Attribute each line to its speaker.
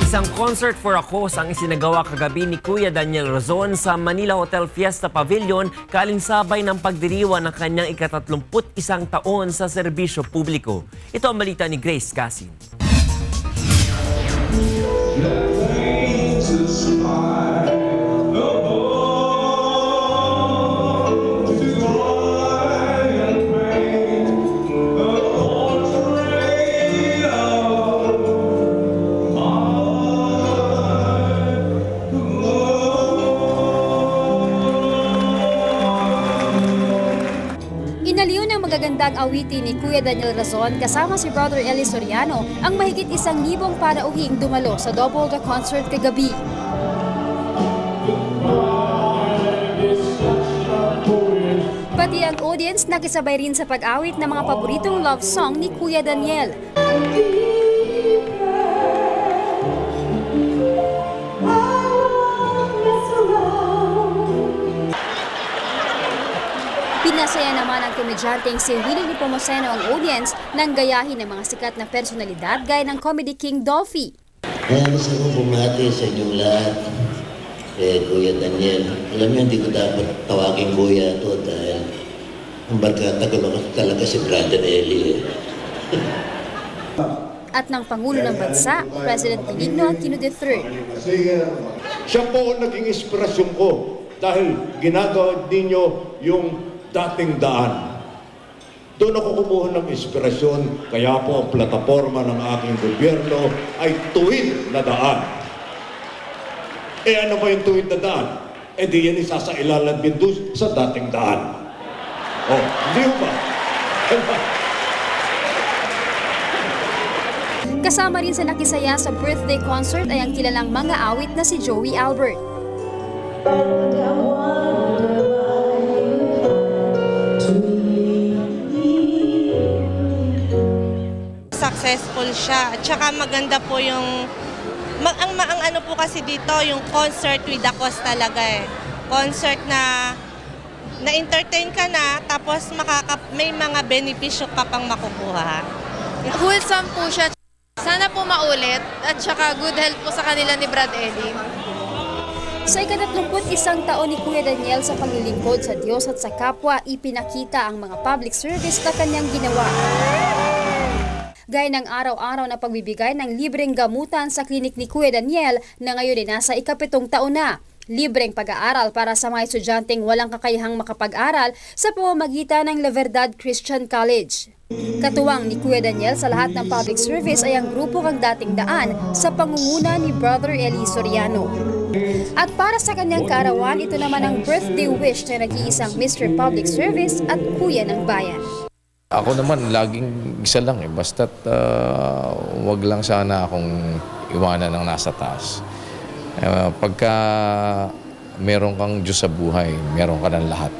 Speaker 1: Isang concert for a cause ang isinagawa kagabi ni Kuya Daniel Razon sa Manila Hotel Fiesta Pavilion kalinsabay ng pagdiriwang ng kanyang ika-31 taon sa serbisyo publiko. Ito ang balita ni Grace Casin.
Speaker 2: Inaliw ng magagandang awitin ni Kuya Daniel Razon kasama si Brother Eli Soriano ang mahigit 1,000 panauhing dumalo sa Double the Concert kagabi. Pati ang audience nakisabay rin sa pag-awit ng mga paboritong love song ni Kuya Daniel. Pinasaya naman ang komedyanteng si Willie Nepomuceno ang audience nang gayahin ng mga sikat na personalidad gaya ng Comedy King Dolphy.
Speaker 3: Gusto kong bumati sa inyong lahat, Kuya Daniel. Alam niyo, hindi ko dapat tawagin Kuya ito dahil ang barkata ko talaga si Brother Eli.
Speaker 2: At ng Pangulo ng Bansa, President Benigno Aquino III.
Speaker 4: Siya po ang naging inspirasyon ko dahil ginagawa ninyo yung dating daan. Doon ako kumuha ng inspirasyon, kaya po ang plataforma ng aking gobyerno ay tuwid na daan. Ano ba yung tuwid na daan? Di yan isasailalan doon sa dating daan. Hindi ba?
Speaker 2: Kasama rin sa nakisaya sa birthday concert ay ang kilalang mga awit na si Joey Albert.
Speaker 5: Successful siya at saka maganda po yung ang ano po kasi dito yung concert with the cause talaga concert na na-entertain ka na tapos may mga benepisyo ka pang makukuha.
Speaker 6: Wholesome po siya. Sana po maulit at saka good health po sa kanila ni Brad Eli.
Speaker 2: Sa ika-31 taon ni Kuya Daniel sa paglilingkod sa Diyos at sa kapwa, ipinakita ang mga public service na kanyang ginawa. Gaya ng araw-araw na pagbibigay ng libreng gamutan sa klinik ni Kuya Daniel na ngayon ay nasa ika-7 taon na. Libreng pag-aaral para sa mga estudyanteng walang kakayahang makapag-aral sa pamamagitan ng La Verdad Christian College. Katuwang ni Kuya Daniel sa lahat ng public service ay ang grupo Kang Dating Daan sa pangunguna ni Brother Eli Soriano. At para sa kanyang kaarawan, ito naman ang birthday wish na nag-iisang Mr. Public Service at Kuya ng Bayan.
Speaker 7: Ako naman, laging isa lang basta't wag lang sana akong iwanan ng nasa taas. Pagka meron kang Diyos sa buhay, meron ka ng lahat.